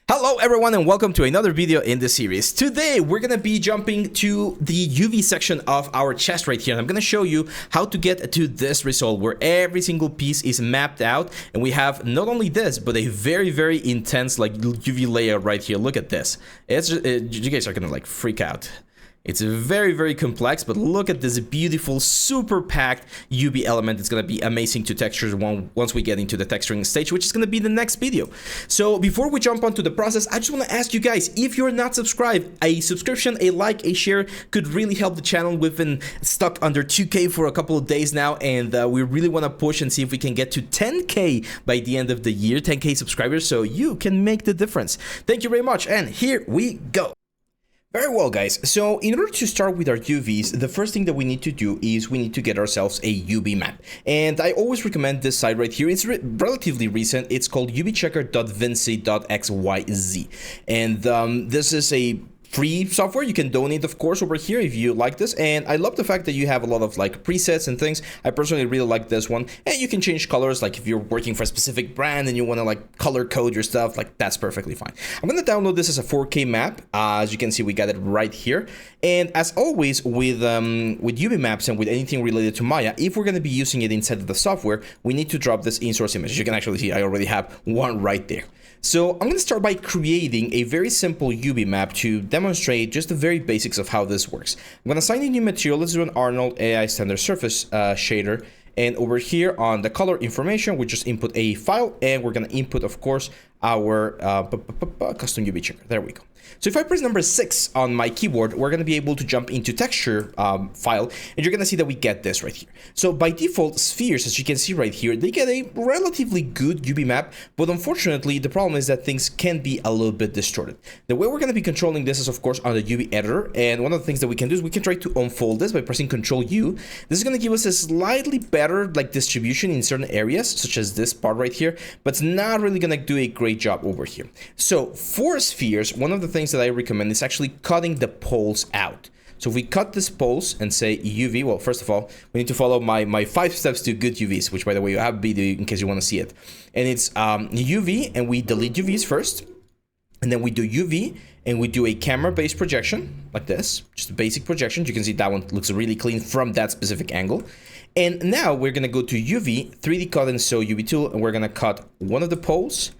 Hello everyone and welcome to another video in this series. Today we're gonna be jumping to the UV section of our chest right here, and I'm gonna show you how to get to this result where every single piece is mapped out, and we have not only this but a very intense like UV layer right here. Look at this. It's just, you guys are gonna like freak out. It's very complex, but look at this beautiful, super packed UV element. It's gonna be amazing to texture once we get into the texturing stage, which is gonna be the next video. So before we jump onto the process, I just wanna ask you guys, if you're not subscribed, a subscription, a like, a share could really help the channel. We've been stuck under 2K for a couple of days now, and we really wanna push and see if we can get to 10K by the end of the year, 10K subscribers, so you can make the difference. Thank you very much, and here we go. Very well, guys, so in order to start with our UVs, the first thing that we need to do is we need to get ourselves a UV map. And I always recommend this site right here. It's relatively recent. It's called uvchecker.vinci.xyz. And this is a free software. You can donate, of course, over here if you like this, and I love the fact that you have a lot of like presets and things. I personally really like this one, and you can change colors, like if you're working for a specific brand and you want to like color code your stuff, like that's perfectly fine. I'm going to download this as a 4K map. As you can see, we got it right here. And as always with UV maps and with anything related to Maya, if we're going to be using it inside of the software, we need to drop this in source image. As you can actually see, I already have one right there. So I'm going to start by creating a very simple UV map to demonstrate just the very basics of how this works. I'm going to assign a new material. Let's do an Arnold AI standard surface shader. And over here on the color information, we just input a file, and we're going to input, of course, our custom UV checker. There we go. So if I press number 6 on my keyboard, we're going to be able to jump into texture file, and you're going to see that we get this right here. So by default, spheres, as you can see right here, they get a relatively good UV map, but unfortunately, the problem is that things can be a little bit distorted. The way we're going to be controlling this is, of course, on the UV editor, and one of the things that we can do is we can try to unfold this by pressing Ctrl U. This is going to give us a slightly better like distribution in certain areas, such as this part right here, but it's not really going to do a great job over here. So for spheres, one of the things that I recommend is actually cutting the poles out. So if we cut this poles and say UV, well, first of all, we need to follow my 5 steps to good UVs, which by the way, you have a video in case you want to see it. And it's UV, and we delete UVs first, and then we do UV, and we do a camera-based projection like this, just a basic projection. You can see that one looks really clean from that specific angle. And now we're gonna go to UV, 3D cut and sew UV tool, and we're gonna cut one of the poles,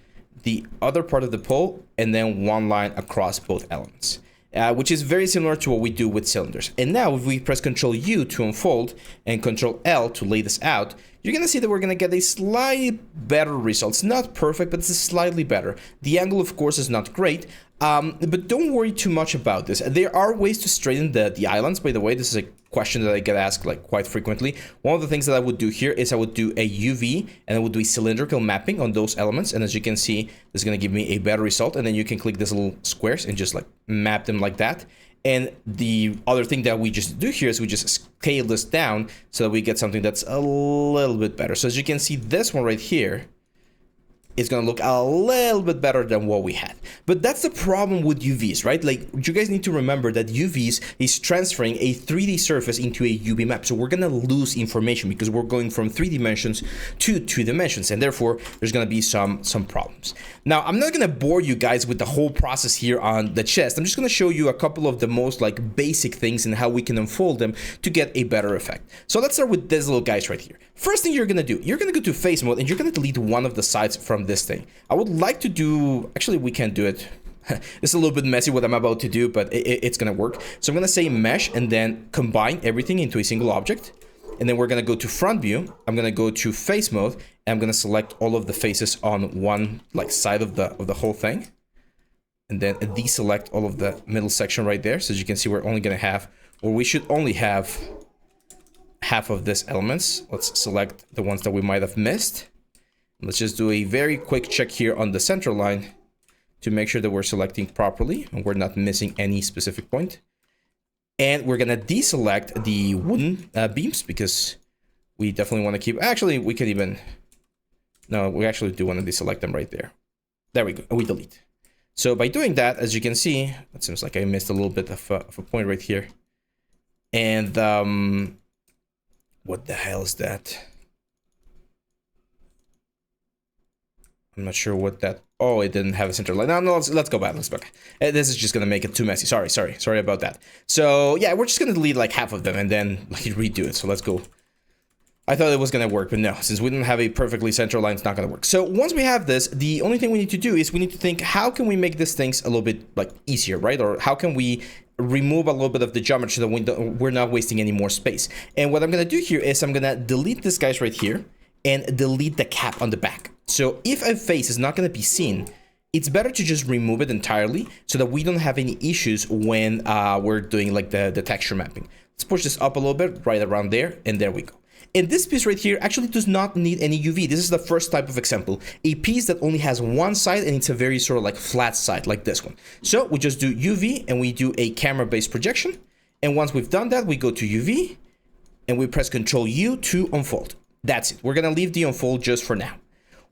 the other part of the pole, and then one line across both elements, which is very similar to what we do with cylinders. And now if we press Ctrl U to unfold and Ctrl L to lay this out, you're gonna see that we're gonna get a slightly better result. It's not perfect, but it's slightly better. The angle, of course, is not great, but don't worry too much about this. There are ways to straighten the islands. By the way, this is a question that I get asked like quite frequently. One of the things that I would do here is I would do a UV, and I would do a cylindrical mapping on those elements, and as you can see, this is going to give me a better result. And then you can click these little squares and just like map them like that. And the other thing that we just do here is we just scale this down so that we get something that's a little bit better. So as you can see, this one right here is going to look a little bit better than what we had. But that's the problem with UVs, right? Like, you guys need to remember that UVs is transferring a 3D surface into a UV map. So we're going to lose information because we're going from 3 dimensions to 2 dimensions, and therefore there's going to be some problems. Now, I'm not going to bore you guys with the whole process here on the chest. I'm just going to show you a couple of the most like basic things and how we can unfold them to get a better effect. So let's start with these little guys right here. First thing you're going to do, you're going to go to face mode, and you're going to delete one of the sides from this thing. I would like to do, actually we can't do it. It's a little bit messy what I'm about to do, but it's gonna work. So I'm gonna say mesh and then combine everything into a single object. And then we're gonna go to front view. I'm gonna go to face mode, and I'm gonna select all of the faces on one like side of the whole thing. And then deselect all of the middle section right there. So as you can see, we're only gonna have, or we should only have half of these elements. Let's select the ones that we might have missed. Let's just do a very quick check here on the center line to make sure that we're selecting properly and we're not missing any specific point. And we're gonna deselect the wooden beams because we definitely want to keep, actually we could even, no, we actually do want to deselect them right there. There we go, and we delete. So by doing that, as you can see, it seems like I missed a little bit of a point right here. And what the hell is that? I'm not sure what that. Oh, it didn't have a center line. No, let's go back. Let's go back. This is just gonna make it too messy. Sorry about that. So yeah, we're just gonna delete like half of them and then like redo it. So let's go. I thought it was gonna work, but no, since we don't have a perfectly centered line, it's not gonna work. So once we have this, the only thing we need to do is we need to think, how can we make these things a little bit like easier, right? Or how can we remove a little bit of the geometry so that we're not wasting any more space? And what I'm gonna do here is I'm gonna delete these guys right here and delete the cap on the back. So if a face is not going to be seen, it's better to just remove it entirely so that we don't have any issues when we're doing like the texture mapping. Let's push this up a little bit, right around there, and there we go. And this piece right here actually does not need any UV. This is the first type of example, a piece that only has one side and it's a very sort of like flat side like this one. So we just do UV and we do a camera-based projection. And once we've done that, we go to UV and we press Ctrl U to unfold. That's it. We're going to leave the unfold just for now.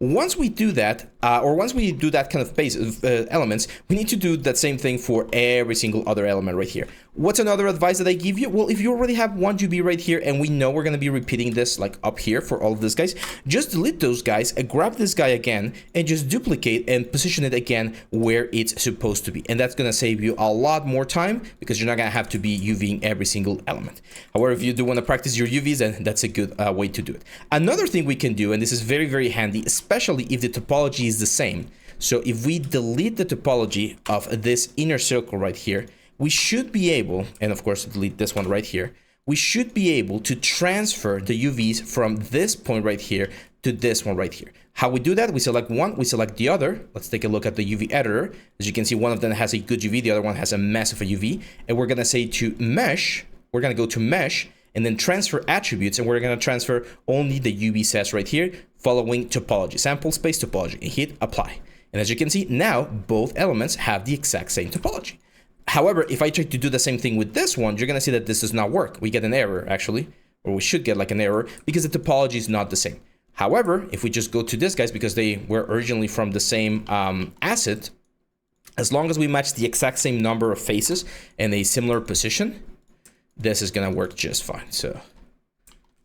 Once we do that, or once we do that kind of base elements, we need to do that same thing for every single other element right here. What's another advice that I give you? Well, if you already have one UV right here, and we know we're going to be repeating this like up here for all of these guys, just delete those guys, grab this guy again, and just duplicate and position it again where it's supposed to be. And that's going to save you a lot more time because you're not going to have to be UVing every single element. However, if you do want to practice your UVs, then that's a good way to do it. Another thing we can do, and this is very, very handy, especially if the topology is the same. So if we delete the topology of this inner circle right here, we should be able, and of course delete this one right here, we should be able to transfer the UVs from this point right here to this one right here. How we do that? We select one, we select the other. Let's take a look at the UV editor. As you can see, one of them has a good UV, the other one has a mess of a UV. And we're gonna say to mesh, we're gonna go to mesh and then transfer attributes, and we're gonna transfer only the UV sets right here, following topology, sample space topology, and hit apply. And as you can see, now both elements have the exact same topology. However, if I try to do the same thing with this one, you're gonna see that this does not work. We get an error actually, or we should get like an error because the topology is not the same. However, if we just go to this guys, because they were originally from the same asset, as long as we match the exact same number of faces and a similar position, this is gonna work just fine. So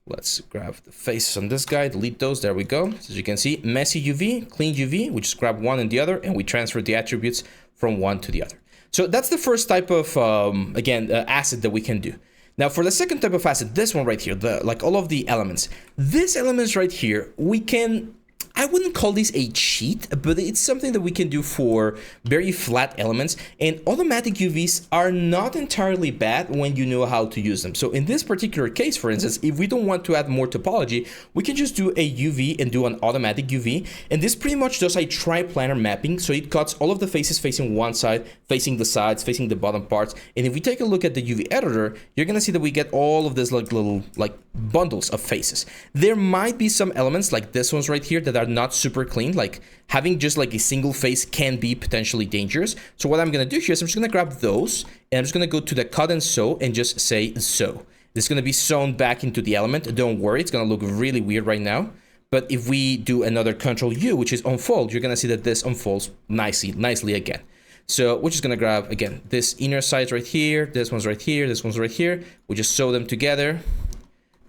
let's grab the faces on this guy, delete those, there we go. So as you can see, messy UV, clean UV, we just grab one and the other, and we transfer the attributes from one to the other. So that's the first type of, asset that we can do. Now for the second type of asset, this one right here, like all of the elements, these elements right here, we can, I wouldn't call this a cheat, but it's something that we can do for very flat elements, and automatic UVs are not entirely bad when you know how to use them. So in this particular case, for instance, if we don't want to add more topology, we can just do a UV and do an automatic UV, and this pretty much does a triplanar mapping, so it cuts all of the faces facing one side, facing the sides, facing the bottom parts. And if we take a look at the UV editor, you're gonna see that we get all of this like little like bundles of faces. There might be some elements like this ones right here that are not super clean, like having just like a single face can be potentially dangerous. So what I'm gonna do here is I'm just gonna grab those and I'm just gonna go to the cut and sew and just say sew. This is gonna be sewn back into the element. Don't worry, it's gonna look really weird right now. But if we do another Ctrl U, which is unfold, you're gonna see that this unfolds nicely again. So we're just gonna grab again this inner sides right here, this one's right here, this one's right here. We just sew them together,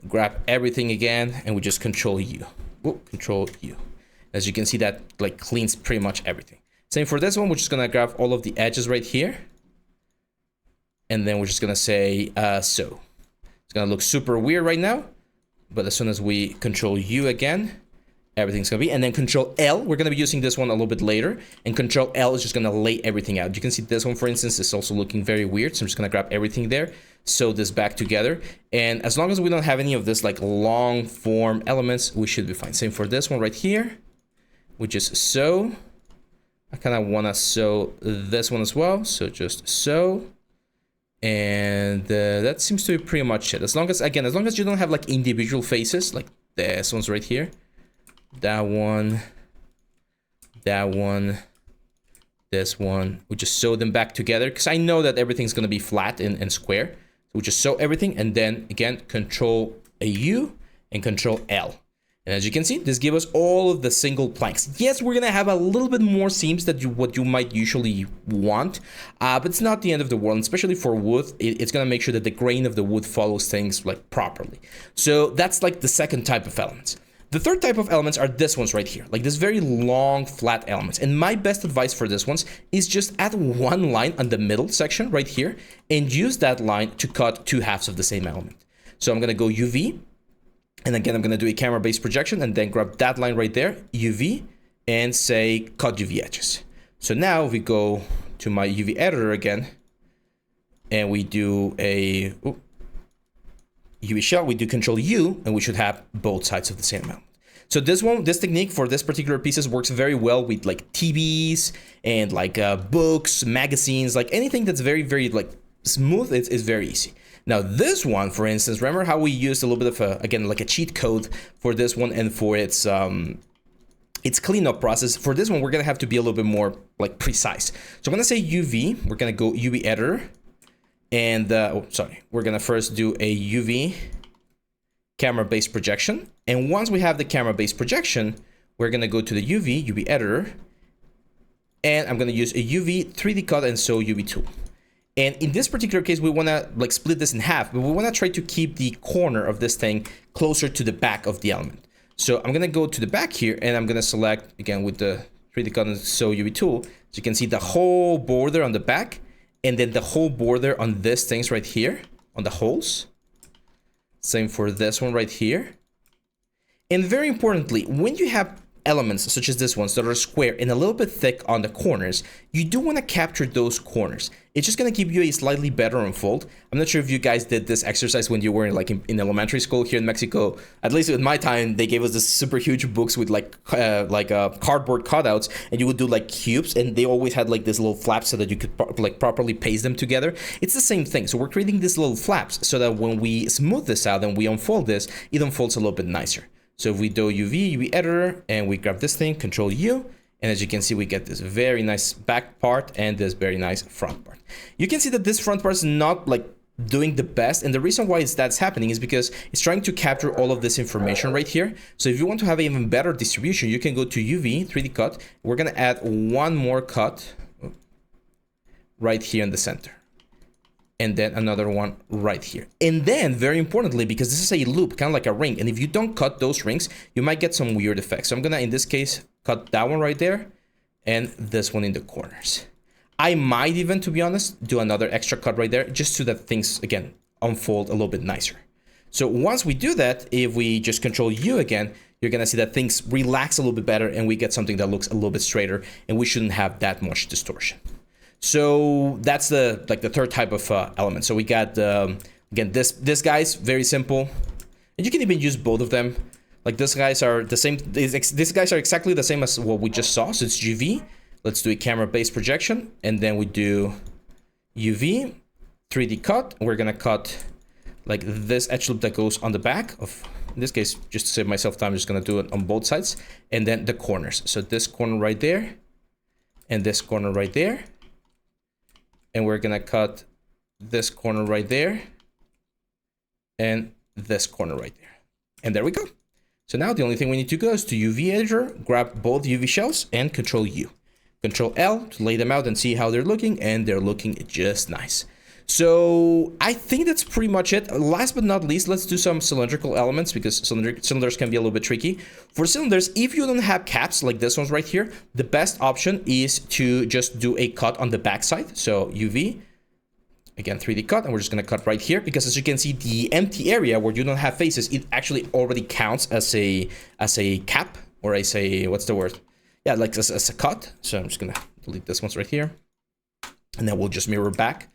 grab everything again, and we just Control U. Control U. As you can see, that like cleans pretty much everything. Same for this one. We're just gonna grab all of the edges right here, and then we're just gonna say sew. It's gonna look super weird right now, but as soon as we Control U again, everything's gonna be, and then Control L, we're gonna be using this one a little bit later, and Control L is just gonna lay everything out. You can see this one, for instance, is also looking very weird, so I'm just gonna grab everything there, sew this back together, and as long as we don't have any of this like long form elements, we should be fine. Same for this one right here. We just sew. I kind of want to sew this one as well, so just sew, and that seems to be pretty much it. As long as, again, as long as you don't have like individual faces, like this one's right here, that one, this one, we just sew them back together because I know that everything's going to be flat and square. So we just sew everything, and then again Control U and Control L. And as you can see, this gives us all of the single planks. Yes, we're gonna have a little bit more seams than what you might usually want, but it's not the end of the world. And especially for wood, it's gonna make sure that the grain of the wood follows things like properly. So that's like the second type of elements. The third type of elements are this ones right here, like this very long flat elements. And my best advice for this ones is just add one line on the middle section right here and use that line to cut two halves of the same element. So I'm gonna go UV, and again, I'm gonna do a camera-based projection and then grab that line right there, UV, and say cut UV edges. So now we go to my UV editor again, and we do a UV shell, we do Control U, and we should have both sides of the same element. So this technique for this particular pieces works very well with like TVs and like books, magazines, like anything that's very, very like smooth, it's very easy. Now this one, for instance, remember how we used a little bit of again, like a cheat code for this one and for its cleanup process. For this one, we're gonna have to be a little bit more like precise. So I'm gonna say UV, we're gonna go UV editor, and we're gonna first do a UV camera-based projection. And once we have the camera-based projection, we're gonna go to the UV editor, and I'm gonna use a UV 3D cut and sew UV tool. And in this particular case, we wanna like split this in half, but we wanna try to keep the corner of this thing closer to the back of the element. So I'm gonna go to the back here, and I'm gonna select, again, with the 3D cut and sew UV tool, so you can see the whole border on the back, and then the whole border on this things right here, on the holes. Same for this one right here. And very importantly, when you have elements such as this ones that are square and a little bit thick on the corners, you do want to capture those corners. It's just going to give you a slightly better unfold. I'm not sure if you guys did this exercise when you were in elementary school here in Mexico. At least in my time, they gave us this super huge books with cardboard cutouts, and you would do like cubes, and they always had like this little flaps so that you could properly paste them together. It's the same thing. So we're creating these little flaps so that when we smooth this out and we unfold this, it unfolds a little bit nicer. So if we do UV editor, and we grab this thing, Control U, and as you can see, we get this very nice back part and this very nice front part. You can see that this front part is not like doing the best, and the reason why that's happening is because it's trying to capture all of this information right here. So if you want to have an even better distribution, you can go to UV 3D cut. We're gonna add one more cut right here in the center, and then another one right here. And then, very importantly, because this is a loop, kind of like a ring, and if you don't cut those rings, you might get some weird effects. So I'm gonna, in this case, cut that one right there, and this one in the corners. I might even, to be honest, do another extra cut right there, just so that things, again, unfold a little bit nicer. So once we do that, if we just Control U again, you're gonna see that things relax a little bit better, and we get something that looks a little bit straighter, and we shouldn't have that much distortion. So that's the third type of element. So we got again this guy's very simple, and you can even use both of them. Like these guys are the same. These guys are exactly the same as what we just saw. So it's UV. Let's do a camera-based projection, and then we do UV 3D cut. We're gonna cut like this edge loop that goes on the back of. In this case, just to save myself time, I'm just gonna do it on both sides, and then the corners. So this corner right there, and this corner right there. And we're gonna cut this corner right there, and this corner right there. And there we go. So now the only thing we need to go is to UV editor, grab both UV shells, and Control U. Control L to lay them out and see how they're looking, and they're looking just nice. So I think that's pretty much it. Last but not least, let's do some cylindrical elements, because cylinders can be a little bit tricky. For cylinders, if you don't have caps like this one's right here, the best option is to just do a cut on the back side. So UV, again 3D cut, and we're just gonna cut right here, because as you can see, the empty area where you don't have faces, it actually already counts as a cap, or as a, what's the word? Yeah, like as a cut. So I'm just gonna delete this one's right here, and then we'll just mirror back.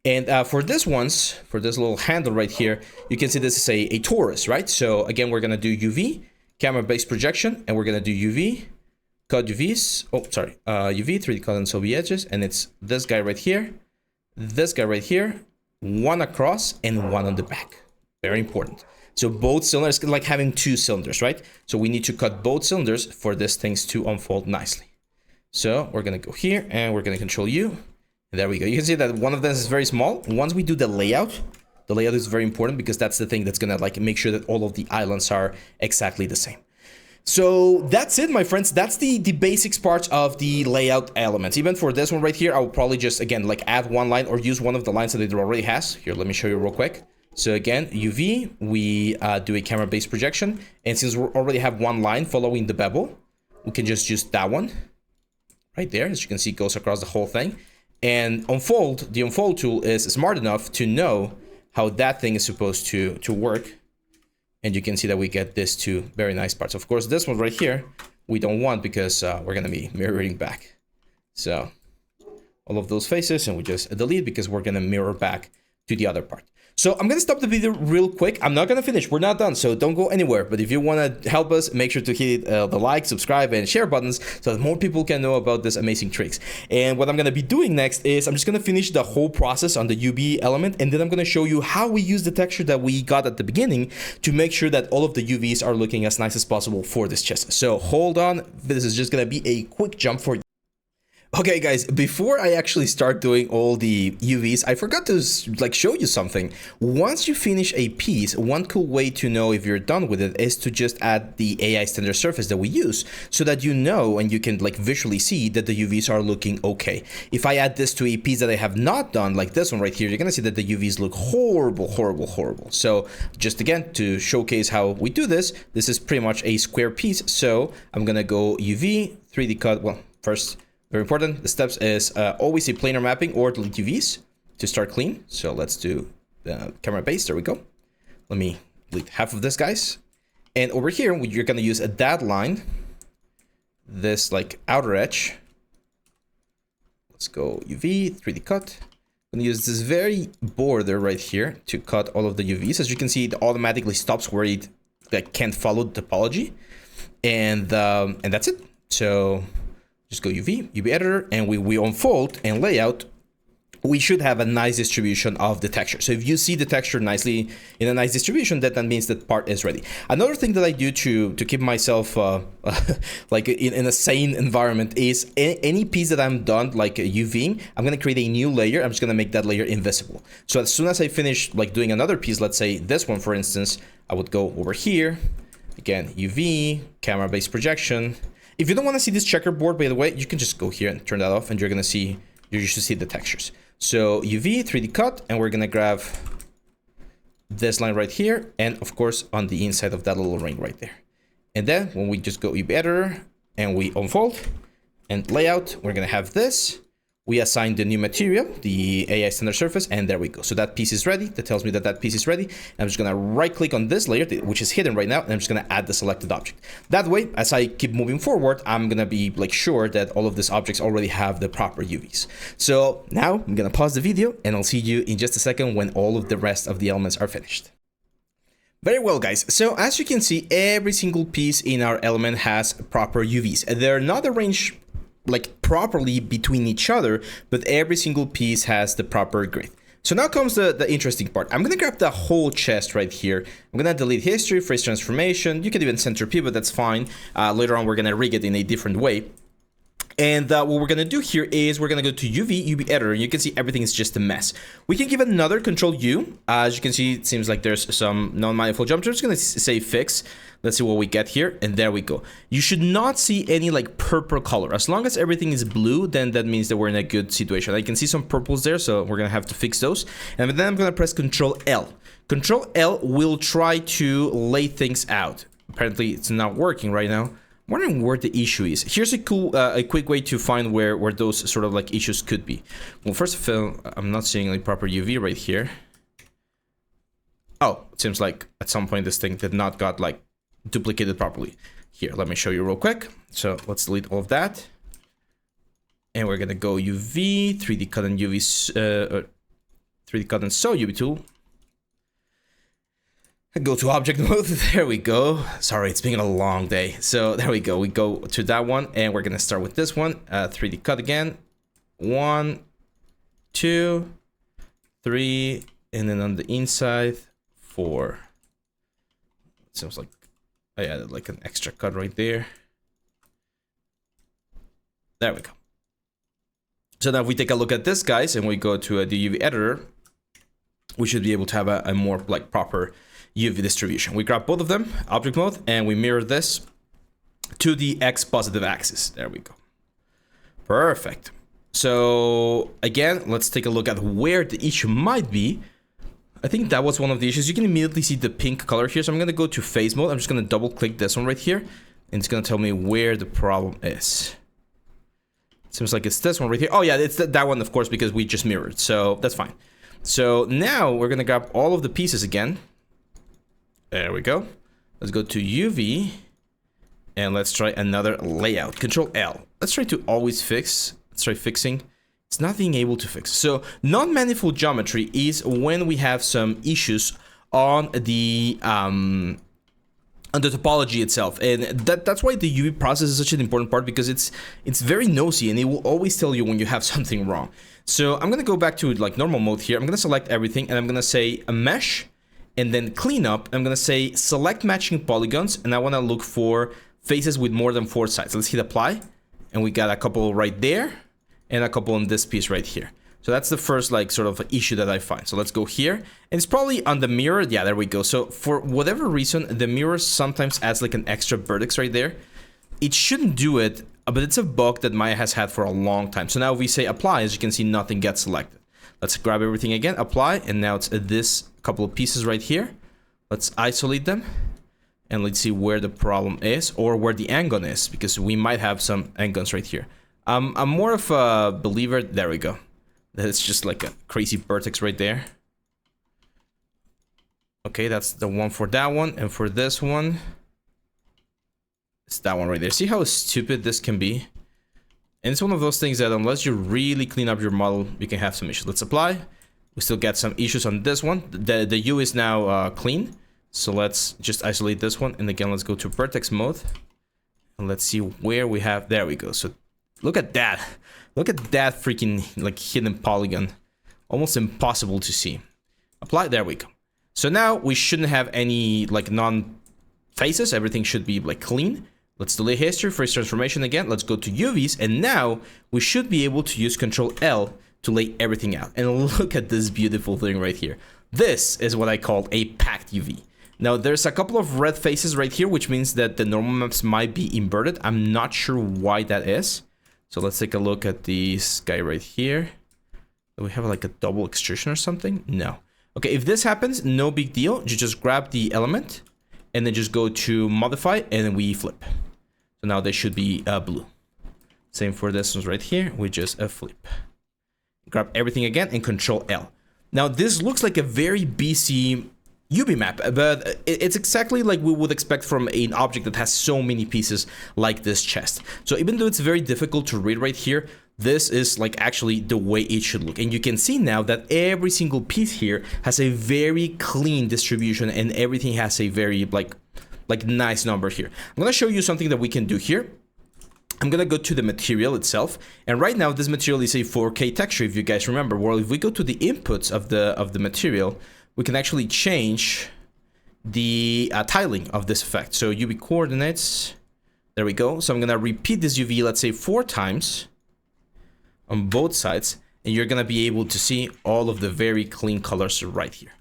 And for this little handle right here, you can see this is a torus, right? So again, we're gonna do UV, camera-based projection, and we're gonna do UV, cut UVs, UV, 3D cut and sew the edges, and it's this guy right here, this guy right here, one across, and one on the back. Very important. So both cylinders, like having two cylinders, right? So we need to cut both cylinders for these things to unfold nicely. So we're gonna go here, and we're gonna Control U. There we go. You can see that one of them is very small. Once we do the layout is very important, because that's the thing that's gonna like make sure that all of the islands are exactly the same. So that's it, my friends. That's the basics parts of the layout elements. Even for this one right here, I will probably just, again, like add one line or use one of the lines that it already has. Here, let me show you real quick. So again, UV, we do a camera-based projection. And since we already have one line following the bevel, we can just use that one right there. As you can see, it goes across the whole thing. And unfold, the unfold tool is smart enough to know how that thing is supposed to work. And you can see that we get these two very nice parts. Of course, this one right here, we don't want because we're going to be mirroring back. So all of those faces, and we just delete because we're going to mirror back to the other part. So I'm going to stop the video real quick. I'm not going to finish. We're not done, so don't go anywhere. But if you want to help us, make sure to hit the like, subscribe, and share buttons so that more people can know about these amazing tricks. And what I'm going to be doing next is I'm just going to finish the whole process on the UV element, and then I'm going to show you how we use the texture that we got at the beginning to make sure that all of the UVs are looking as nice as possible for this chest. So hold on. This is just going to be a quick jump for you. Okay guys, before I actually start doing all the UVs, I forgot to show you something. Once you finish a piece, one cool way to know if you're done with it is to just add the AI standard surface that we use so that you know and you can visually see that the UVs are looking okay. If I add this to a piece that I have not done, like this one right here, you're gonna see that the UVs look horrible, horrible, horrible. So just again, to showcase how we do this, this is pretty much a square piece. So I'm gonna go UV, 3D cut, well, first, very important, the steps is always a planar mapping or delete UVs to start clean. So let's do the camera base. There we go. Let me delete half of this, guys. And over here, you're going to use a dot line, this outer edge. Let's go UV, 3D cut. I'm going to use this very border right here to cut all of the UVs. As you can see, it automatically stops where it can't follow the topology. And that's it. So just go UV editor, and we unfold and layout. We should have a nice distribution of the texture. So if you see the texture nicely in a nice distribution, that means that part is ready. Another thing that I do to keep myself in a sane environment is any piece that I'm done UVing, I'm gonna create a new layer. I'm just gonna make that layer invisible. So as soon as I finish doing another piece, let's say this one for instance, I would go over here, again UV, camera-based projection. If you don't want to see this checkerboard, by the way, you can just go here and turn that off, and you should see the textures. So UV, 3D cut, and we're gonna grab this line right here, and of course on the inside of that little ring right there. And then when we just go UV editor and we unfold and layout, we're gonna have this. We assign the new material, the AI standard surface, and there we go. So that piece is ready. That tells me that that piece is ready. And I'm just gonna right click on this layer, which is hidden right now, and I'm just gonna add the selected object. That way, as I keep moving forward, I'm gonna be sure that all of these objects already have the proper UVs. So now I'm gonna pause the video, and I'll see you in just a second when all of the rest of the elements are finished. Very well, guys. So as you can see, every single piece in our element has proper UVs. They're not arranged properly between each other, but every single piece has the proper grid. So now comes the interesting part. I'm gonna grab the whole chest right here. I'm gonna delete history, phrase transformation. You can even center pivot, that's fine. Later on, we're gonna rig it in a different way. And what we're gonna do here is we're gonna go to UV editor, and you can see everything is just a mess. We can give it another Control U. As you can see, it seems like there's some non-manifold jump. I'm just gonna say fix. Let's see what we get here, and there we go. You should not see any purple color. As long as everything is blue, then that means that we're in a good situation. I can see some purples there, so we're gonna have to fix those. And then I'm gonna press Control L. Control L will try to lay things out. Apparently, it's not working right now. I'm wondering where the issue is. Here's a quick way to find where those sort of issues could be. Well, first of all, I'm not seeing proper UV right here. Oh, it seems like at some point this thing did not got duplicated properly. Here, let me show you real quick. So let's delete all of that. And we're gonna go UV, 3D cut and UV, 3D cut and sew UV tool. Go to object mode, there we go. Sorry, it's been a long day. So there we go, we go to that one, and we're gonna start with this one. 3D cut again. 1, 2, 3, and then on the inside, 4. It seems like I added an extra cut right there. There we go. So now if we take a look at this, guys, and we go to the UV editor, we should be able to have a more proper UV distribution. We grab both of them, object mode, and we mirror this to the X positive axis. There we go. Perfect. So again, let's take a look at where the issue might be. I think that was one of the issues. You can immediately see the pink color here. So I'm going to go to phase mode. I'm just going to double click this one right here. And it's going to tell me where the problem is. Seems like it's this one right here. Oh yeah, it's that one, of course, because we just mirrored. So that's fine. So now we're going to grab all of the pieces again. There we go. Let's go to UV. And let's try another layout. Control L. Let's try to always fix. Let's try fixing. It's not being able to fix. So non-manifold geometry is when we have some issues on the topology itself, and that's why the UV process is such an important part, because it's very nosy and it will always tell you when you have something wrong. So I'm gonna go back to like normal mode here. I'm gonna select everything and I'm gonna say a mesh and then clean up. I'm gonna say select matching polygons, and I want to look for faces with more than 4 sides. Let's hit apply, and we got a couple right there and a couple on this piece right here. So that's the first like sort of issue that I find. So let's go here, and it's probably on the mirror. Yeah, there we go. So for whatever reason, the mirror sometimes adds like an extra vertex right there. It shouldn't do it, but it's a bug that Maya has had for a long time. So now if we say apply, as you can see, nothing gets selected. Let's grab everything again, apply, and now it's this couple of pieces right here. Let's isolate them, and let's see where the problem is, or where the angon is, because we might have some angons right here. I'm more of a believer. There we go. It's just like a crazy vertex right there. Okay, that's the one for that one, and for this one, it's that one right there. See how stupid this can be? And it's one of those things that unless you really clean up your model, you can have some issues. Let's apply. We still get some issues on this one. The U is now clean. So let's just isolate this one. And again, let's go to vertex mode. And let's see where we have, there we go. So look at that. Look at that freaking like hidden polygon. Almost impossible to see. Apply, there we go. So now we shouldn't have any like non-faces. Everything should be like clean. Let's delay history, face transformation again. Let's go to UVs, and now we should be able to use Control L to lay everything out. And look at this beautiful thing right here. This is what I call a packed UV. Now there's a couple of red faces right here, which means that the normal maps might be inverted. I'm not sure why that is. So let's take a look at this guy right here. Do we have like a double extrusion or something? No. Okay, if this happens, no big deal. You just grab the element and then just go to modify, and then we flip. So now they should be blue. Same for this one right here. We just flip. Grab everything again and Control L. Now this looks like a very BC UV map, but it's exactly like we would expect from an object that has so many pieces like this chest. So even though it's very difficult to read right here, this is like actually the way it should look. And you can see now that every single piece here has a very clean distribution, and everything has a very like nice number here. I'm gonna show you something that we can do here. I'm gonna go to the material itself, and right now this material is a 4K texture, if you guys remember. Well, if we go to the inputs of the material, we can actually change the tiling of this effect. So UV coordinates, there we go. So I'm gonna repeat this UV, let's say 4 times on both sides, and you're gonna be able to see all of the very clean colors right here.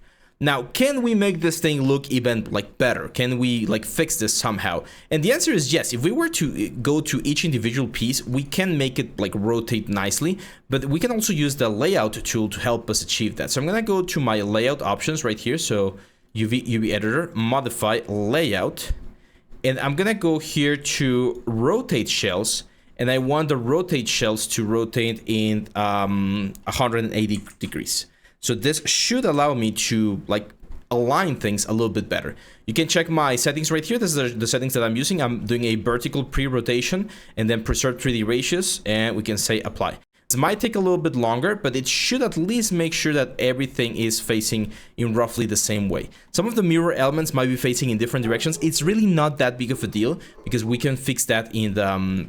Now, can we make this thing look even like better? Can we like fix this somehow? And the answer is yes. If we were to go to each individual piece, we can make it like rotate nicely, but we can also use the layout tool to help us achieve that. So I'm gonna go to my layout options right here. So UV editor, modify layout, and I'm gonna go here to rotate shells, and I want the rotate shells to rotate in 180 degrees. So this should allow me to like align things a little bit better. You can check my settings right here. This is the settings that I'm using. I'm doing a vertical pre-rotation and then preserve 3D ratios, and we can say apply. This might take a little bit longer, but it should at least make sure that everything is facing in roughly the same way. Some of the mirror elements might be facing in different directions. It's really not that big of a deal, because we can fix that in the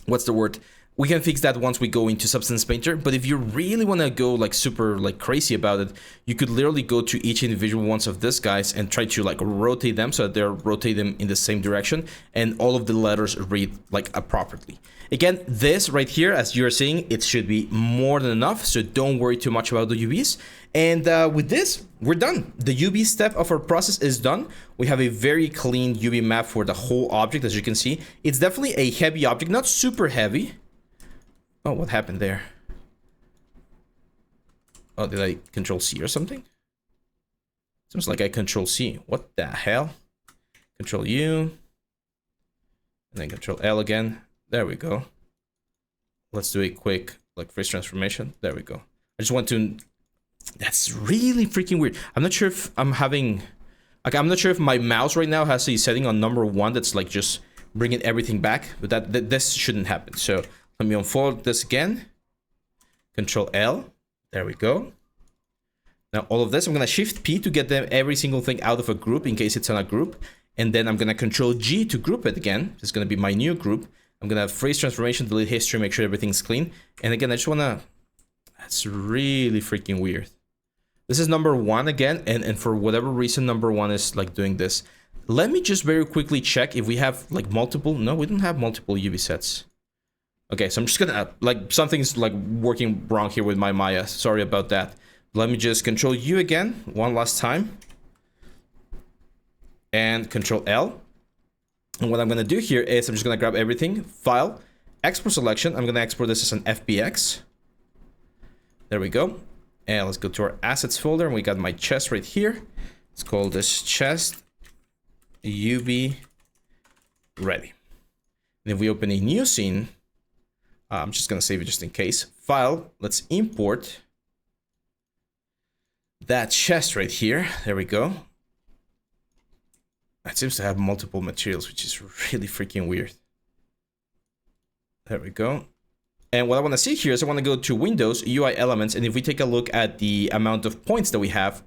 what's the word? We can fix that once we go into Substance Painter. But if you really want to go like super like crazy about it, you could literally go to each individual ones of these guys and try to like rotate them so that they're rotate them in the same direction, and all of the letters read like appropriately. Again, this right here, as you're seeing, it should be more than enough, so don't worry too much about the UVs. And with this, we're done. The UV step of our process is done. We have a very clean UV map for the whole object. As you can see, it's definitely a heavy object, not super heavy. Oh, what happened there? Oh, did I Control C or something? Seems like I control C. What the hell? Control U. And then control L again. There we go. Let's do a quick like face transformation. There we go. I just want to... That's really freaking weird. I'm not sure if I'm having... Like, I'm not sure if my mouse right now has a setting on number 1 that's like just bringing everything back. But this shouldn't happen. So let me unfold this again. Control L. There we go. Now all of this, I'm going to shift P to get them every single thing out of a group in case it's on a group. And then I'm going to control G to group it again. This is going to be my new group. I'm going to have phrase transformation, delete history, make sure everything's clean. And again, I just want to... That's really freaking weird. This is number 1 again. And for whatever reason, number 1 is like doing this. Let me just very quickly check if we have like multiple... No, we don't have multiple UV sets. Okay, so I'm just going to... Like something's like working wrong here with my Maya. Sorry about that. Let me just control U again, one last time. And control L. And what I'm going to do here is I'm just going to grab everything, file, export selection. I'm going to export this as an FBX. There we go. And let's go to our assets folder. And we got my chest right here. Let's call this chest UV ready. And if we open a new scene, I'm just going to save it just in case. File, let's import that chest right here. There we go. It seems to have multiple materials, which is really freaking weird. There we go. And what I want to see here is I want to go to Windows, UI Elements, and if we take a look at the amount of points that we have,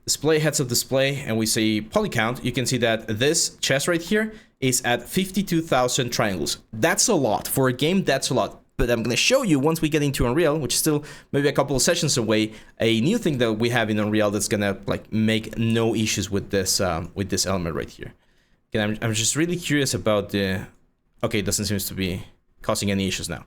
display, heads of display, and we say poly count, you can see that this chest right here is at 52,000 triangles. That's a lot. For a game, that's a lot. But I'm going to show you once we get into Unreal, which is still maybe a couple of sessions away, a new thing that we have in Unreal that's going to like make no issues with this element right here. Okay, I'm just really curious about the... Okay, it doesn't seem to be causing any issues now.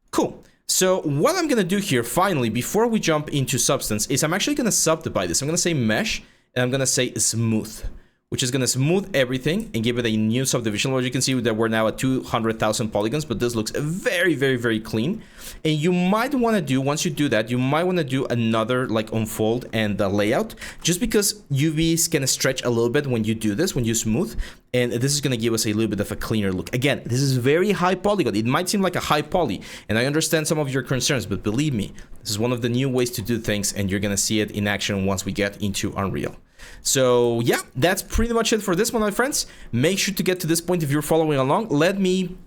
Cool. So what I'm going to do here finally, before we jump into Substance, is I'm actually going to subdivide this. I'm going to say Mesh, and I'm going to say Smooth, which is going to smooth everything and give it a new subdivision. Well, you can see that we're now at 200,000 polygons, but this looks very, very, very clean. And you might want to do, once you do that, you might want to do another like unfold and the layout, just because UV is going to stretch a little bit when you do this, when you smooth. And this is going to give us a little bit of a cleaner look. Again, this is very high polygon. It might seem like a high poly, and I understand some of your concerns, but believe me, this is one of the new ways to do things, and you're going to see it in action once we get into Unreal. So yeah, that's pretty much it for this one, my friends. Make sure to get to this point if you're following along. Let me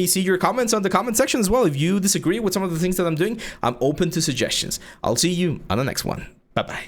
see your comments on the comment section as well. If you disagree with some of the things that I'm doing, I'm open to suggestions. I'll see you on the next one. Bye-bye.